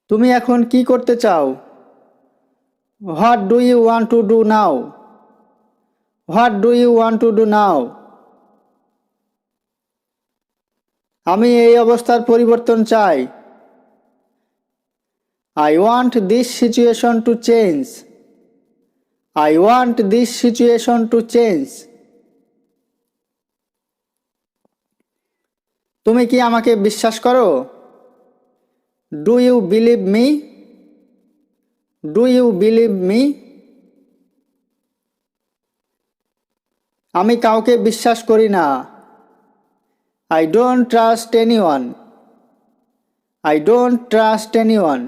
তুমি এখন কি করতে চাও? What do you want to do now? What do you want to do now? আমি এই অবস্থার পরিবর্তন চাই। I want this situation to change. I want this situation to change. তুমি কি আমাকে বিশ্বাস করো? Do you believe me? Do you believe me? আমি কাউকে বিশ্বাস করি না। I don't trust anyone. I don't trust anyone.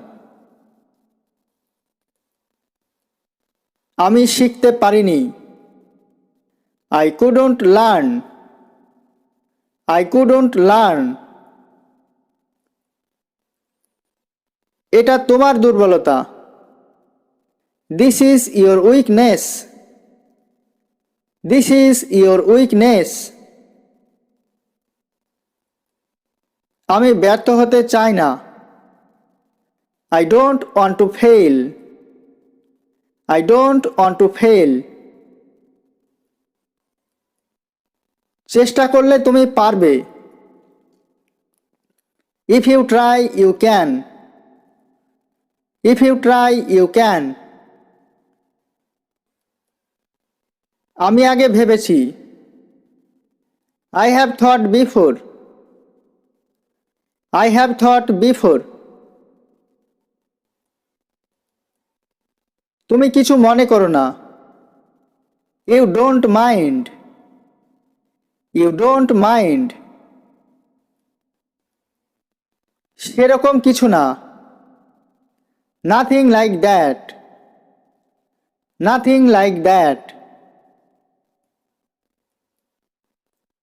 আমি শিখতে পারিনি। I couldn't learn. I couldn't learn. এটা তোমার দুর্বলতা। This is your weakness. This is your weakness. আমি ব্যর্থ হতে চাই না। I don't want to fail. I don't want to fail. চেষ্টা করলে তুমি পারবে। If you try you can. If you try you can. আমি আগে ভেবেছি। I have thought before. I have thought before. তুমি কিছু মনে করো না। You don't mind. You don't mind. সেরকম কিছু না। Nothing like that. Nothing like that.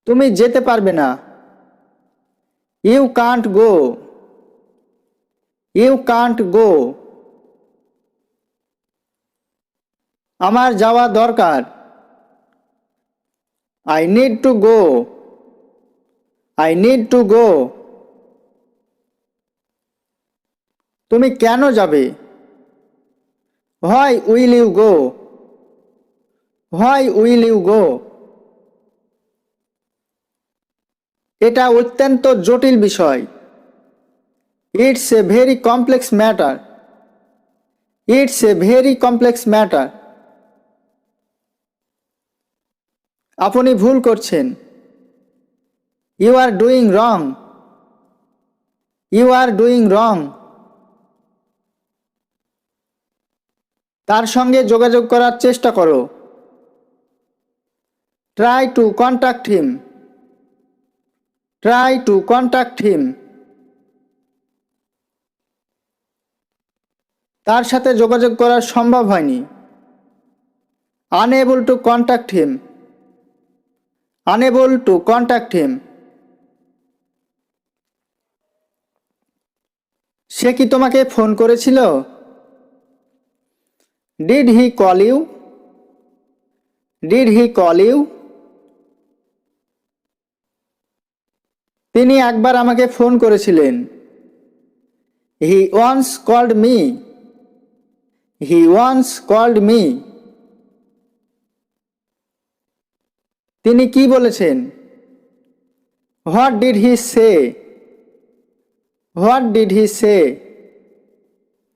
তুমি যেতে পারবে না। You can't go. You can't go. আমার যাওয়া দরকার। I need to go. I need to go. তুমি কেন যাবে? Why will you go? Why will you go? এটা অত্যন্ত জটিল বিষয়। It's a very complex matter. It's a very complex matter. আপনি ভুল করছেন। You are doing wrong. You are doing wrong. তার সঙ্গে যোগাযোগ করার চেষ্টা করো। Try to contact him. Try to contact him. তার সাথে যোগাযোগ করা সম্ভব হয়নি। Unable to contact him. Unable to contact him. সে কি তোমাকে ফোন করেছিল? Did he call you? Did he call you? তিনি একবার আমাকে ফোন করেছিলেন। He once called me. He once called me. তিনি কি বলেছেন? What did he say? What did he say?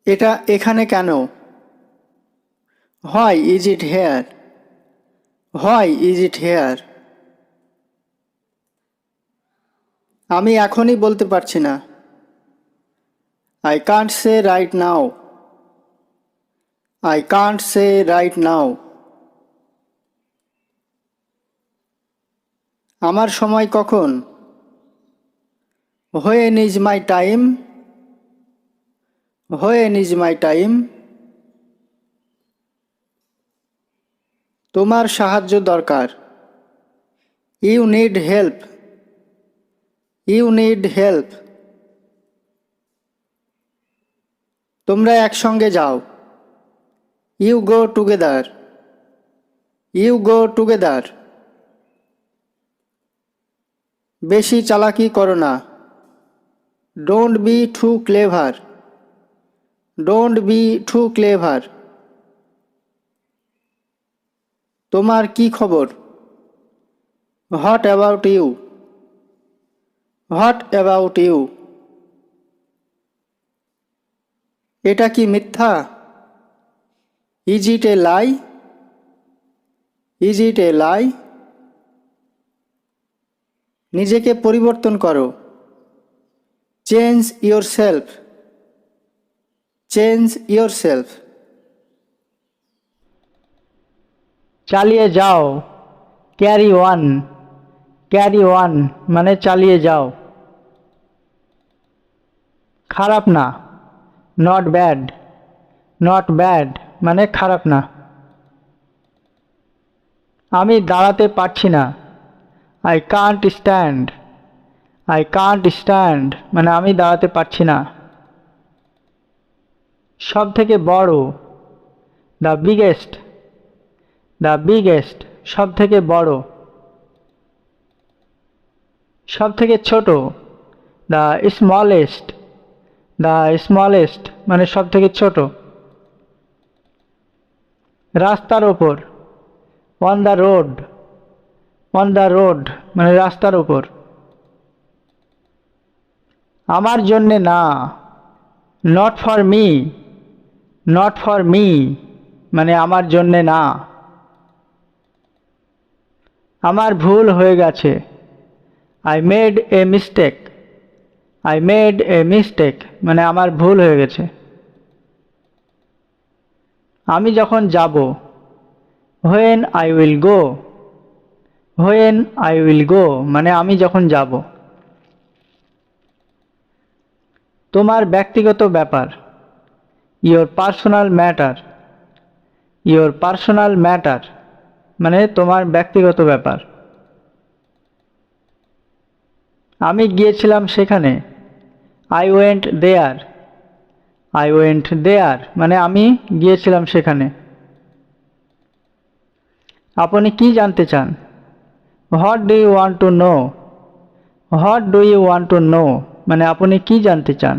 এটা এখানে কেন? Why is it here? Why is it here? আমি এখনই বলতে পারছি না। I can't say right now. I can't say right now. আমার সময় কখন? When is my time? When is my time? তোমার সাহায্য দরকার। You need help. You need help. তোমরা একসঙ্গে যাও। You go together. You go together. বেশি চালাকি করো না। Don't be too clever. Don't be too clever. তোমার কি খবর? What about you? What about you? এটা কি মিথ্যা? Is it a lie? Is it a lie? নিজেকে পরিবর্তন করো। Change yourself. Change yourself. চালিয়ে যাও, ক্যারি ওয়ান। ক্যারি ওয়ান মানে চালিয়ে যাও। খারাপ না, নট ব্যাড। নট ব্যাড মানে খারাপ না। আমি দাঁড়াতে পারছি না, I Kant stand. I can't stand মানে আমি দাঁড়াতে পারছি না। সব থেকে বড়, দ্য বিগেস্ট। দ্য বিগেস্ট সব থেকে বড়। সব থেকে ছোট, দ্য স্মলেস্ট। দ্য স্মলেস্ট মানে সব থেকে ছোট। রাস্তার ওপর, on the road. On the road মানে রাস্তার ওপর। আমার জন্যে না, not for me. Not for me মানে আমার জন্যে না। আমার ভুল হয়ে গেছে, I made a mistake. I made a mistake মানে আমার ভুল হয়ে গেছে। আমি যখন যাব, when I will go. When I will go মানে আমি যখন যাব। তোমার ব্যক্তিগত ব্যাপার, your personal matter. Your personal matter মানে তোমার ব্যক্তিগত ব্যাপার। আমি গিয়েছিলাম সেখানে, I went there. I went there মানে আমি গিয়েছিলাম সেখানে। আপনি কি জানতে চান? What do you want to know. What do you want to know মানে আপনি কি জানতে চান?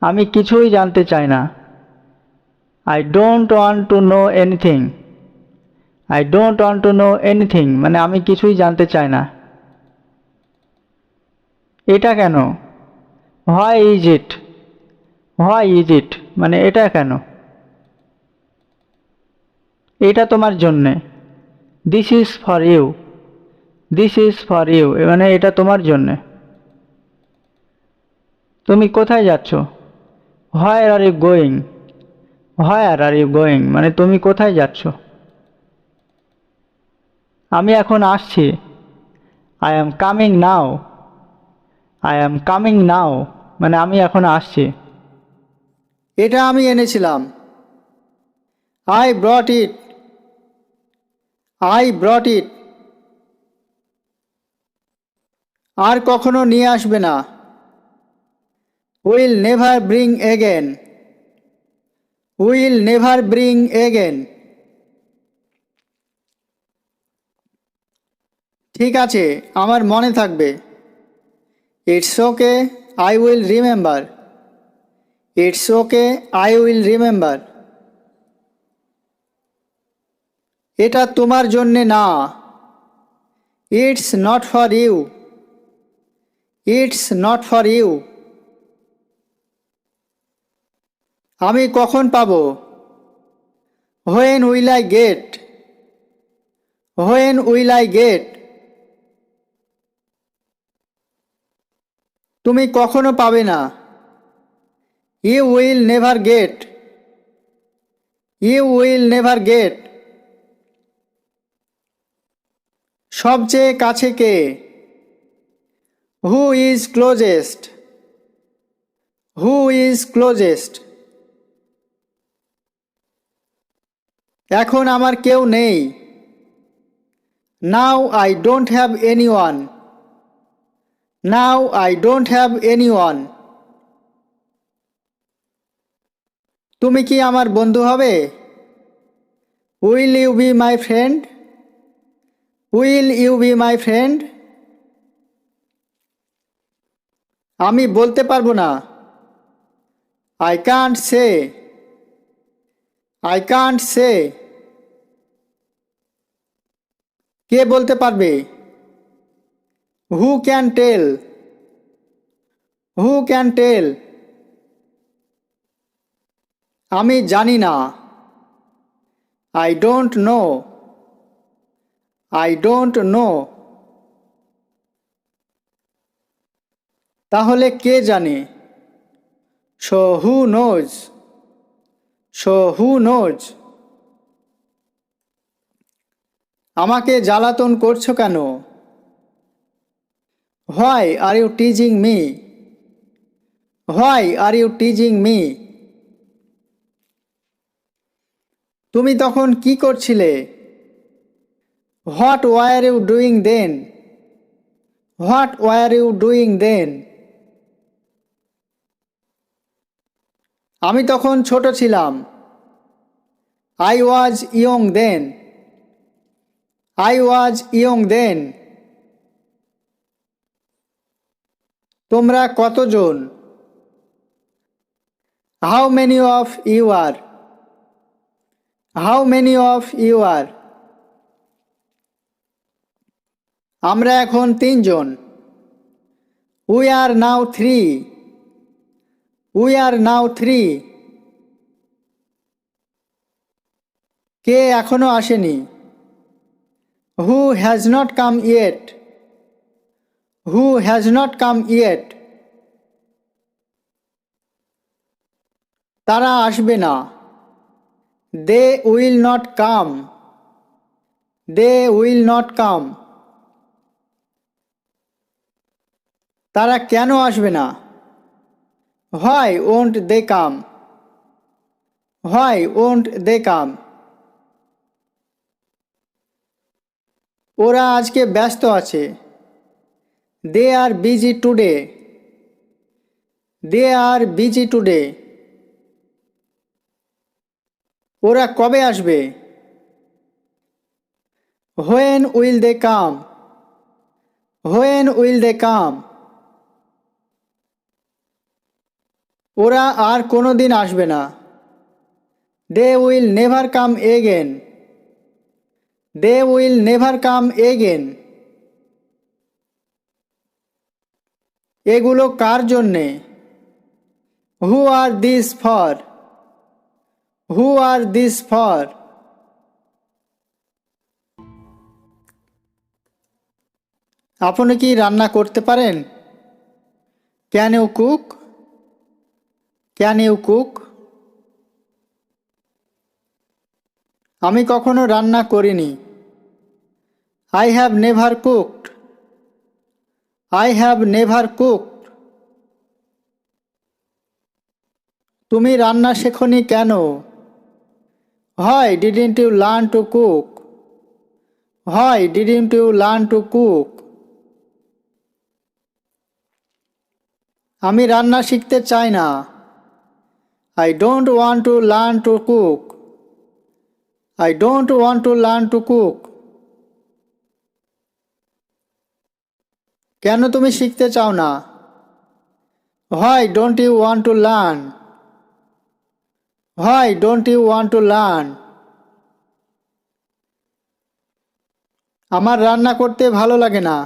আমি কিছুই জানতে চাই না, I don't want to know anything. I don't want to know anything মানে আমি কিছুই জানতে চাই না। এটা কেন? Why is it. Why is it মানে এটা কেন? এটা তোমার জন্যে, this is for you. This is for you মানে এটা তোমার জন্যে। তুমি কোথায় যাচ্ছ? Where are you going. Where are you going মানে তুমি কোথায় যাচ্ছ? আমি এখন আসছি, I am coming now. I am coming নাও মানে আমি এখন আসছি। এটা আমি এনেছিলাম। I brought it. I brought it. আর কখনো নিয়ে আসবে না। Will never bring again. Will never bring again. ঠিক আছে, আমার মনে থাকবে। It's okay, I will remember. It's okay, I will remember. এটা তোমার জন্যে না। It's not for you. It's not for you. আমি কখন পাবো? When will I get? When will I get? তুমি কখনো পাবে না। You will never get. You will never get. সবচেয়ে কাছে কে? Who is closest? Who is closest? এখন আমার কেউ নেই। Now I don't have anyone. Now I don't have anyone. তুমি কি আমার বন্ধু হবে? Will you be my friend? Will you be my friend? আমি বলতে পারবো না। I can't say. I can't say. কে বলতে পারবে? Who can tell? Who can tell? আমি জানি না। I don't know. I don't know. তাহলে কে জানে? So who knows? So who knows? আমাকে জ্বালাতন করছো কেন? Why are you teasing me? Why are you teasing me? তুমি তখন কি করছিলে? What were you doing then? What were you doing then? আমি তখন ছোট ছিলাম। I was young then. I was young then. তোমরা কতজন? How many of you are? How many of you are? আমরা এখন তিনজন। We are now three. We are now three. কে এখনো আসেনি? Who has not come yet? Who has not come yet? তারা আসবে না। They will not come. They will not come. তারা কেন আসবে না? Why won't they come? Why won't they come? ওরা আজকে ব্যস্ত আছে। They are busy today. They are busy today. ওরা কবে আসবে? When will they come? When will they come? ওরা আর কোনো দিন আসবে না। They will never come again. They will never come again. এগুলো কার জন্যে? Who are these for? Who are these for? আপনি কি রান্না করতে পারেন? Can you cook? Can you cook? আমি কখনো রান্না করিনি। I have never cooked. I have never cooked. তুমি রান্না শেখনি কেন? Why didn't you learn to cook? Why didn't you learn to cook? আমি রান্না শিখতে চাই না। I don't want to learn to cook. I don't want to learn to cook. কেন তুমি শিখতে চাও না? Why don't you want to learn? Why don't you want to learn? আমার রান্না করতে ভালো লাগে না।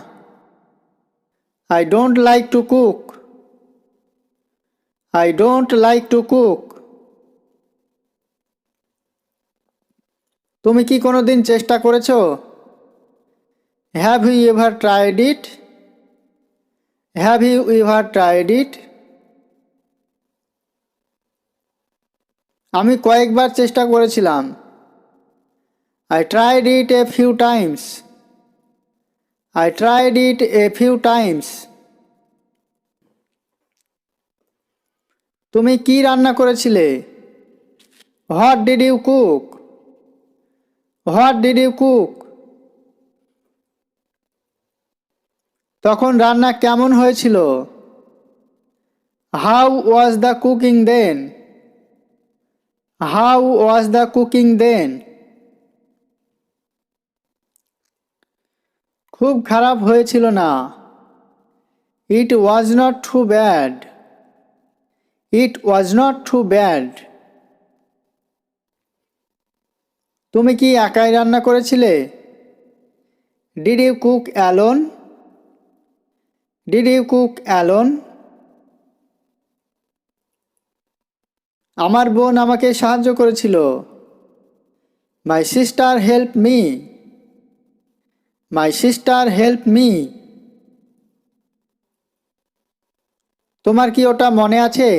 I don't like to cook. I don't like to cook. তুমি কি কোনোদিন চেষ্টা করেছো? Have you ever tried it? Have you ever tried it? আমি কয়েকবার চেষ্টা করেছিলাম। I tried it a few times. I tried it a few times. তুমি কি রান্না করেছিলে? What did you cook? What did you cook? তখন রান্না কেমন হয়েছিল? How was the cooking then? How was the cooking then? খুব খারাপ হয়েছিল না। It was not too bad. It was not too bad. তুমি কি একাই রান্না করেছিলে? Did you cook alone? Did you cook alone? আমার বোন আমাকে সাহায্য করেছিল। My sister helped me. My sister helped me. তোমার কি ওটা মনে আছে?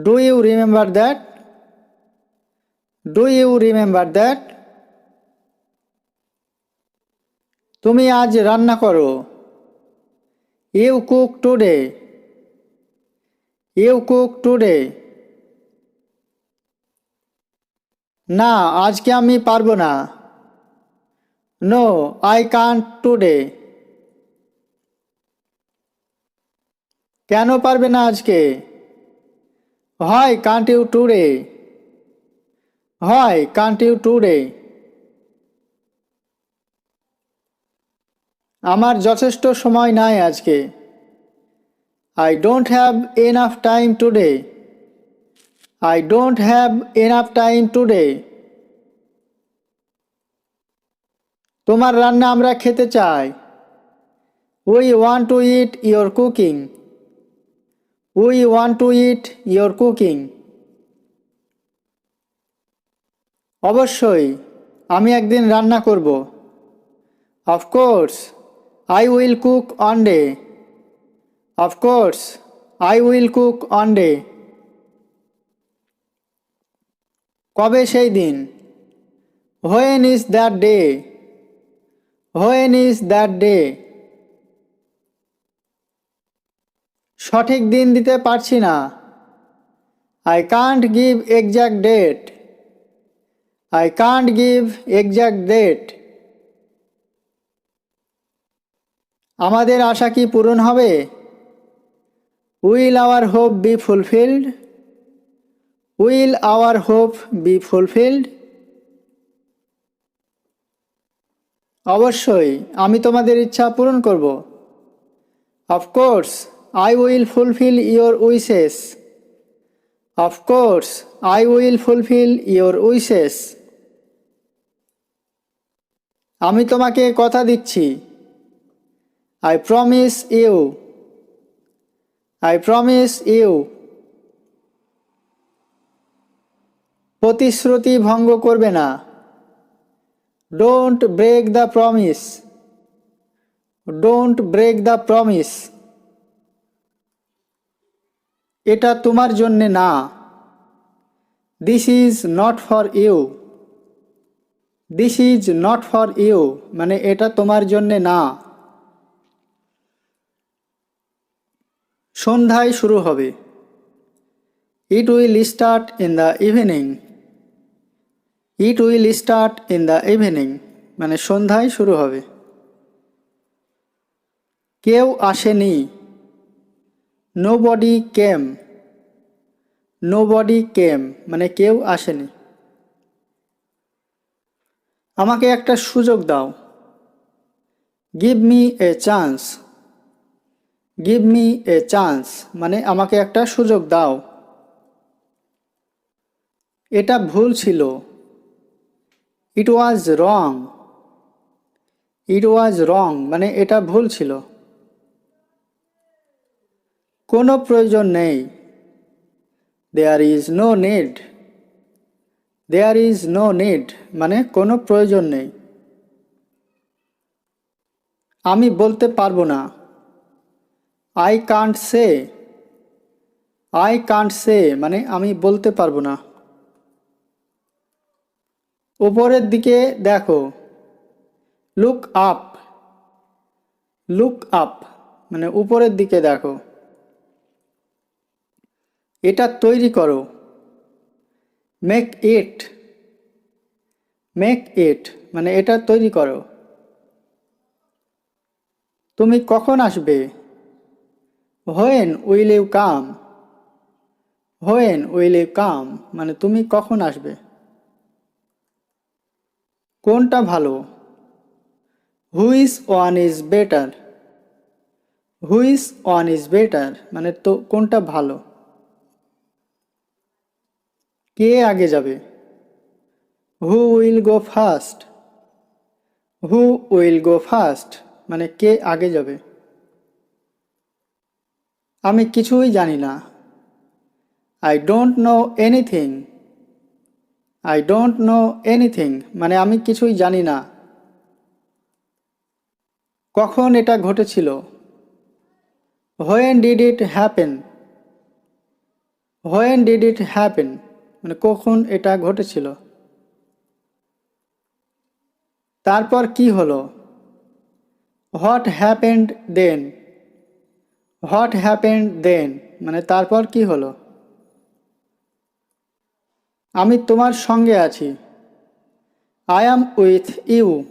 Do you remember that? Do you remember that? তুমি আজ রান্না করো। You cook today. You cook today. না, আজকে আমি পারবো না। No, I can't today. কেন পারবে না আজকে? Why can't you today? Why can't you today? আমার যথেষ্ট সময় নাই আজকে। I don't have enough time today. I don't have enough time today. তোমার রান্না আমরা খেতে চাই। We want to eat your cooking. We want to eat your cooking. অবশ্যই, আমি একদিন রান্না করব। Of course, I will cook one day. Of course, I will cook one day. কবে সেই দিন? When is that day? When is that day? সঠিক দিন দিতে পারছি না। I can't give exact date. I can't give exact date. আমাদের আশা কি পূরণ হবে? Will our hope be fulfilled? Will our hope be fulfilled? অবশ্যই, আমি তোমাদের ইচ্ছা পূরণ করব। Of course, I will fulfill your wishes. Of course, I will fulfill your wishes. আমি তোমাকে কথা দিচ্ছি। I promise you. I promise you. প্রতিশ্রুতি ভঙ্গ করবে না। Don't break the promise. Don't break the promise. এটা তোমার জন্যে না। This is not for you. This is not for you. মানে এটা তোমার জন্যে না। সন্ধ্যায় শুরু হবে। It will start in the evening. It will start in the evening. মানে সন্ধ্যায় শুরু হবে। কেউ আসেনি। Nobody came. Nobody came. মানে কেউ আসেনি। আমাকে একটা সুযোগ দাও। Give me a chance. Give me a chance. মানে আমাকে একটা সুযোগ দাও। এটা ভুল ছিল। It was wrong. It was wrong. মানে এটা ভুল ছিল। কোনো প্রয়োজন নেই। There is no need. There is no need. মানে কোনো প্রয়োজন নেই। আমি বলতে পারবো না। I can't say. I can't say. মানে আমি বলতে পারবো না। উপরের দিকে দেখো। Look up. Look up. মানে উপরের দিকে দেখো। এটা তৈরি করো। Make it. Make it. মানে এটা তৈরি করো। তুমি কখন আসবে? When will you come? When will you come? মানে তুমি কখন আসবে? কোনটা ভালো? Which one is better? Which one is better? মানে তো কোনটা ভালো? কে আগে যাবে? Who will go first? Who will go first মানে কে আগে যাবে? আমি কিছুই জানি না। I don't know anything. I don't know anything মানে আমি কিছুই জানি না। কখন এটা ঘটেছিল? When did it happen? When did it happen মানে কখন এটা ঘটেছিল? তারপর কি হলো? What happened then? What happened then মানে তারপর কি হলো? আমি তোমার সঙ্গে আছি। I am with you.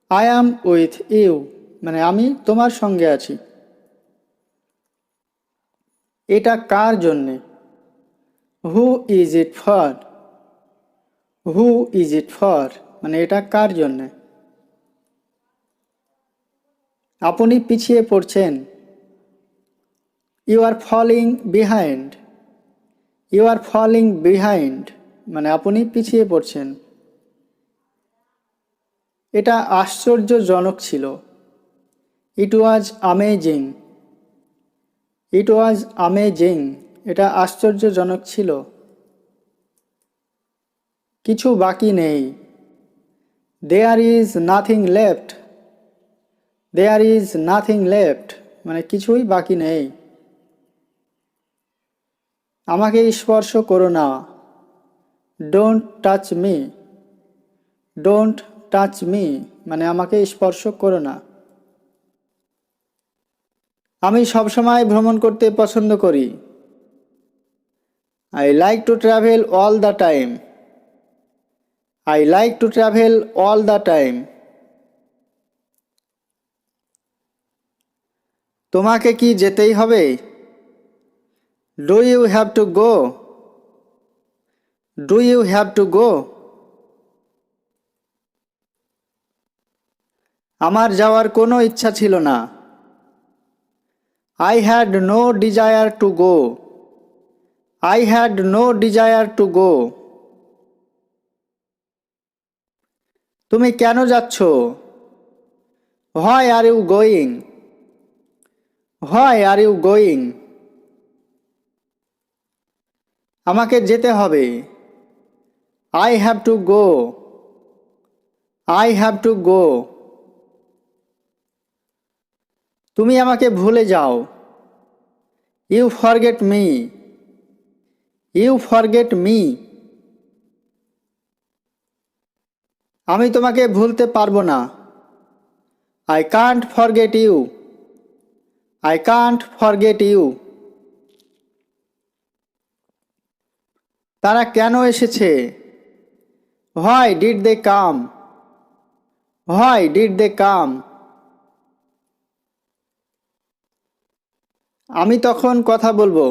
I am with you মানে আমি তোমার সঙ্গে আছি। এটা কার জন্যে? Who is it for? Who is it for মানে এটা কার জন্যে? আপনি পিছিয়ে পড়ছেন। You are falling behind. You are falling behind মানে আপনি পিছিয়ে পড়ছেন। এটা আশ্চর্যজনক ছিল। ইট ওয়াজ আমেজিং। ইট ওয়াজ আমেজিং এটা আশ্চর্যজনক ছিল। কিছু বাকি নেই। There is nothing left. There is nothing left মানে কিছুই বাকি নেই। আমাকে স্পর্শ করো না। Don't touch me. Don't touch me মানে আমাকে স্পর্শ করো না। আমি সবসময় ভ্রমণ করতে পছন্দ করি। I like to travel all the time. I like to travel all the time. তোমাকে কি যেতেই হবে? Do you have to go? Do you have to go? আমার যাওয়ার কোনো ইচ্ছা ছিল না। I had no desire to go. I had no desire to go. তুমি কেন যাচ্ছ? Why are you going? Why are you going? আমাকে যেতে হবে। I have to go. I have to go. তুমি আমাকে ভুলে যাও। You forget me. You forget me. আমি তোমাকে ভুলতে পারবো না। I can't forget you. I can't forget you. তারা কেন এসেছে? Why did they come? Why did they come? আমি তখন কথা বলবো।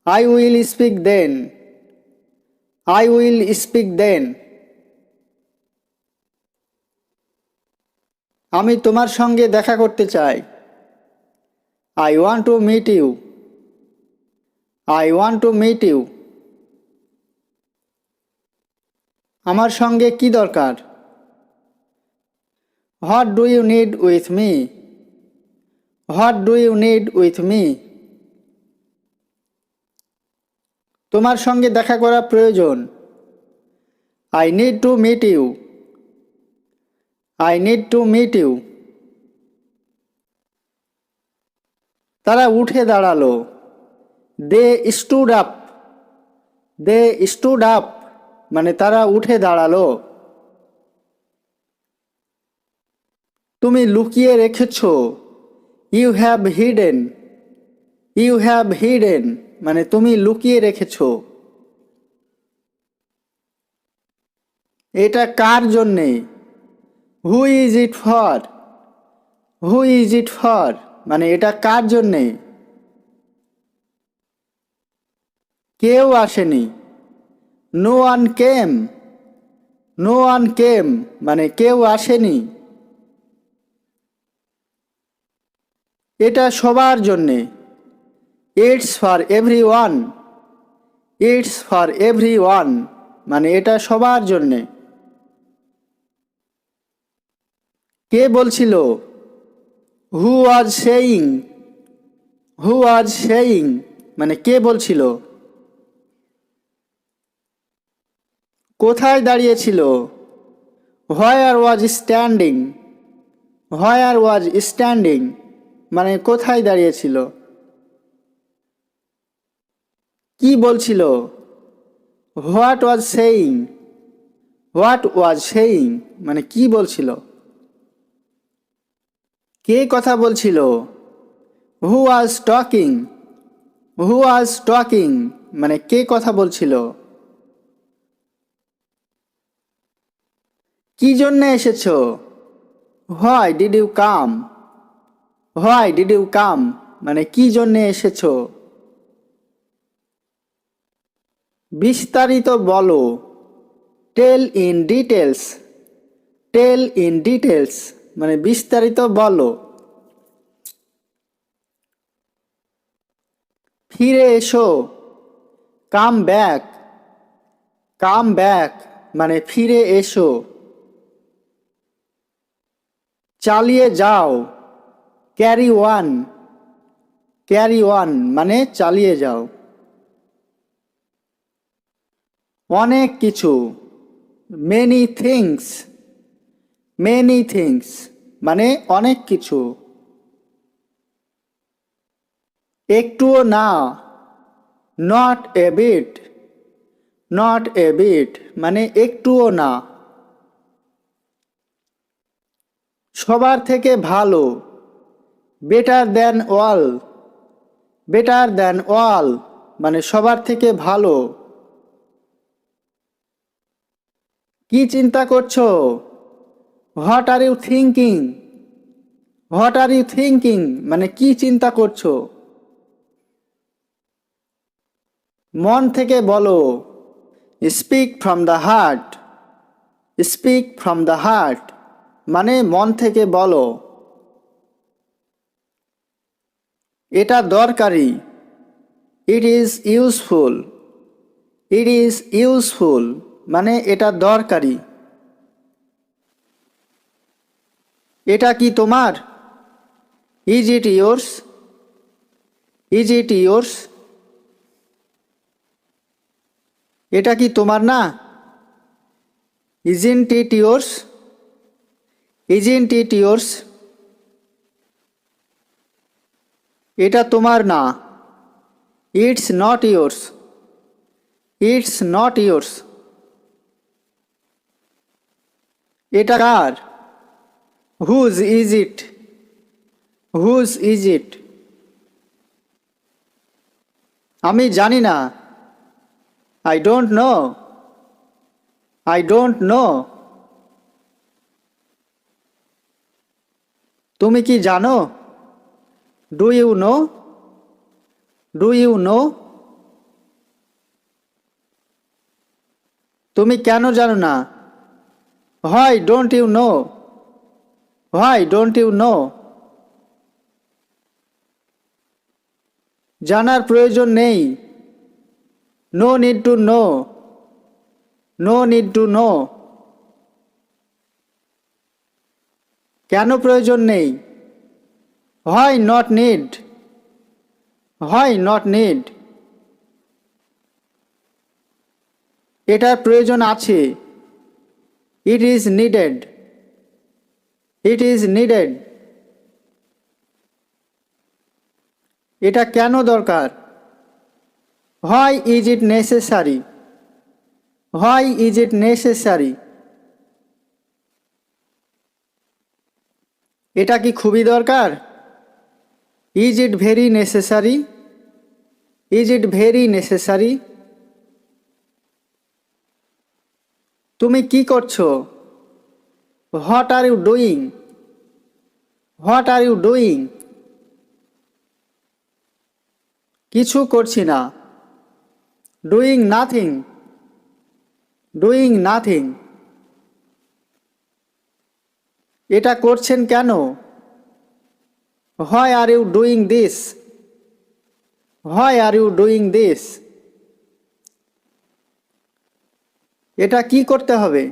I will speak then. I will speak then. আমি তোমার সঙ্গে দেখা করতে চাই। I want to meet you. I want to meet you. আমার সঙ্গে কি দরকার? What do you need with me? What do you need with me? তোমার সঙ্গে দেখা করা প্রয়োজন। I need to meet you. I need to meet you. তারা উঠে দাঁড়ালো। They stood up. They stood up মানে তারা উঠে দাঁড়ালো। তুমি লুকিয়ে রেখেছ। You have hidden. You have hidden মানে তুমি লুকিয়ে রেখেছ। এটা কার জন্যে? Who is it for? Who is it for মানে এটা কার জন্যে? কেউ আসেনি। নো ওয়ান কেম। নো ওয়ান কেম মানে কেউ আসেনি। এটা সবার জন্যে। It's for everyone. It's for everyone মানে এটা সবার জন্যে। কে বলছিল? হু was saying, who was saying মানে কে বলছিল? কোথায় দাঁড়িয়েছিল? হোয়ার was standing, where was standing মানে কোথায় দাঁড়িয়েছিল? কি বলছিল? What was saying, what was saying মানে কি বলছিল? কে কথা বলছিল? হু was talking, who was talking মানে কে কথা বলছিল? কি জন্য এসেছো? Why did you come, why did you come মানে কি জন্য এসেছো? বিস্তারিত বলো, tell in details, tell in details মানে বিস্তারিত বলো। ফিরে এসো, কাম ব্যাক, কাম ব্যাক মানে ফিরে এসো। চালিয়ে যাও, ক্যারি ওয়ান, ক্যারি ওয়ান মানে চালিয়ে যাও। অনেক কিছু, মেনি থিংস, মেনি থিংস মানে অনেক কিছু। একটুও না, not a bit, not a bit মানে একটুও না। সবার থেকে ভালো, better than all, better than all মানে সবার থেকে ভালো। কি চিন্তা করছো? What are you thinking, what are you thinking মানে কি চিন্তা করছো? মন থেকে বলো, speak from the heart, speak from the heart মানে মন থেকে বলো। এটা দরকারি, it is useful, it is useful মানে এটা দরকারি। এটা কি তোমার? Is it yours, is it yours এটা কি তোমার না? Isn't it yours, isn't it yours এটা তোমার না। It's not yours, it's not yours এটা কার? Whose is it, whose is it আমি জানি না। I don't know, I don't know তুমি কি জানো? Do you know, do you know তুমি কেন জানো না? Why don't you know, why don't you know জানার প্রয়োজন নেই। No need to no, no need to know কেন প্রয়োজন নেই? Why not need, why not need এটার প্রয়োজন আছে। It is needed, it is needed এটা কেন দরকার? Why is it necessary, why is it necessary এটা কি খুবই দরকার? Is it very necessary, is it very necessary তুমি কি করছো? What are you doing, what are you doing কিছু করছি না। ডুইং নাথিং, ডুইং নাথিং এটা করছেন কেন? Why are you doing this, why are you doing this এটা কি করতে হবে?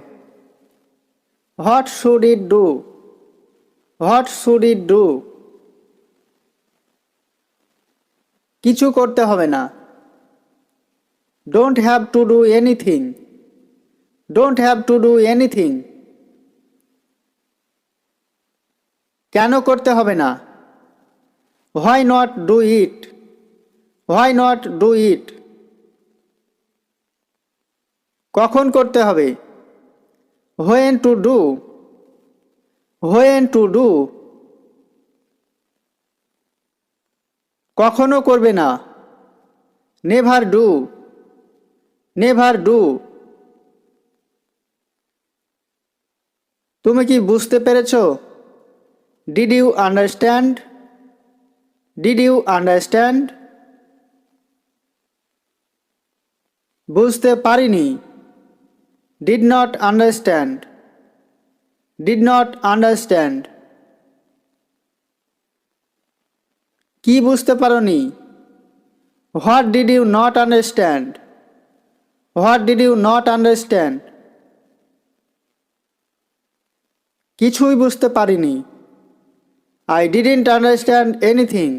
What should it do? What should it do? কিছু করতে হবে না। Don't have to do anything. Don't have to do anything. কেন করতে হবে না? Why not do it? Why not do it? কখন করতে হবে? When to do? When to do? কখনো করবে না। Never do? Never do? তুমি কি বুঝতে পেরেছ? Did you understand? Did you understand? বুঝতে পারিনি। Did not understand. Did not understand. কি বুঝতে পারোনি? What did you not understand? What did you not understand? কিছুই বুঝতে পারিনি। I didn't understand anything.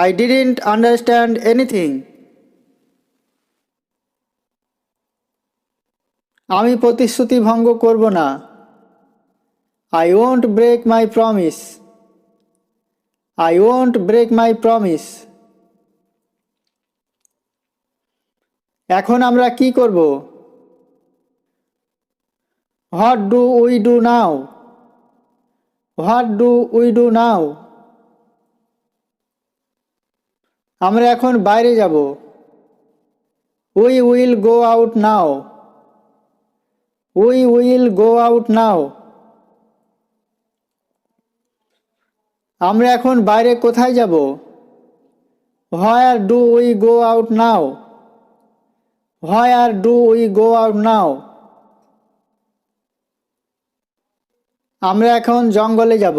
I didn't understand anything. আমি প্রতিশ্রুতি ভঙ্গ করব না। I won't break my promise. I won't break my promise. এখন আমরা কি করব? What do we do now? What do we do now? আমরা এখন বাইরে যাব। We will go out now. We will go out now. আমরা এখন বাইরে কোথায় যাব? Where do we go out now? Where do we go out now? আমরা এখন জঙ্গলে যাব।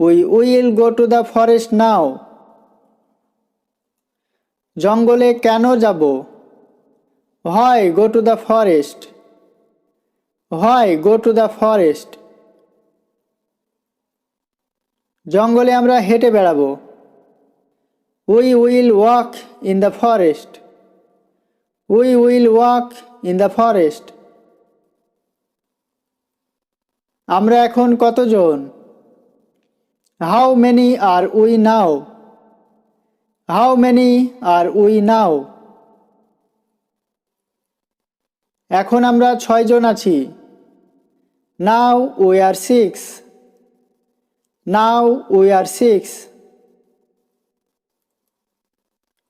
We will go to the forest now. জঙ্গলে কেন যাব? Why go to the forest? Why go to the forest? জঙ্গলে আমরা হেঁটে বেড়াবো। We will walk in the forest. We will walk in the forest. আমরা এখন কতজন? How many are we now? How many are we now? এখন আমরা 6 জন আছি। Now we are 6. Now we are 6.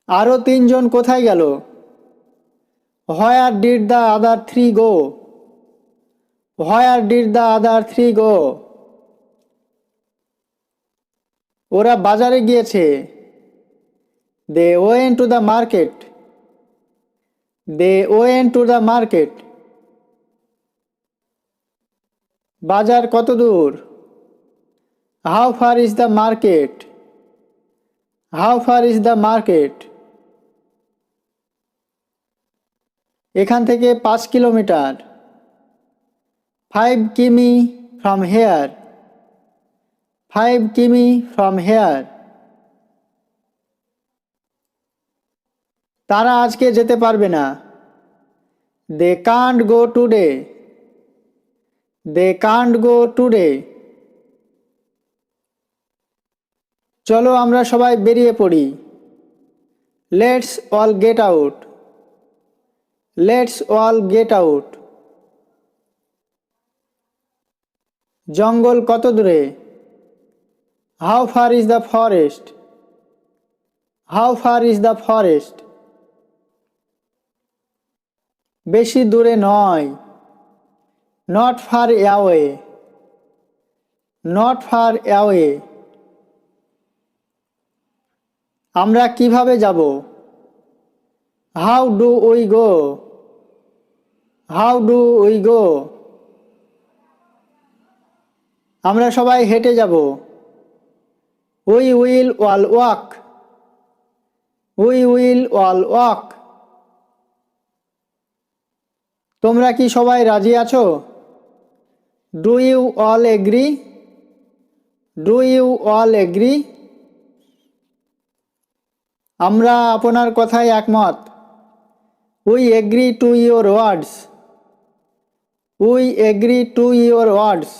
আরো 3 জন কোথায় গেল? Where did the other 3 go? Where did the other 3 go? ওরা বাজারে গিয়েছে। They went to the market. They went to the market. বাজার কত দূর? How far is the market? How far is the market? এখান থেকে 5 কিলোমিটার। 5 কিমি from here. 5 কিমি from here. তারা আজকে যেতে পারবে না। They can't go today. They can't go today. চলো আমরা সবাই বেরিয়ে পড়ি। Let's all get out. Let's all get out. জঙ্গল কত দূরে? How far is the forest? How far is the forest? বেশি দূরে নয়। Not far away. Not far away. আমরা কিভাবে যাব? How do we go? How do we go? আমরা সবাই হেঁটে যাব। We will all walk. We will all walk. তোমরা কি সবাই রাজি আছো? Do you all agree? Do you all agree? আমরা আপনার কথায় একমত। We agree to your words. We agree to your words.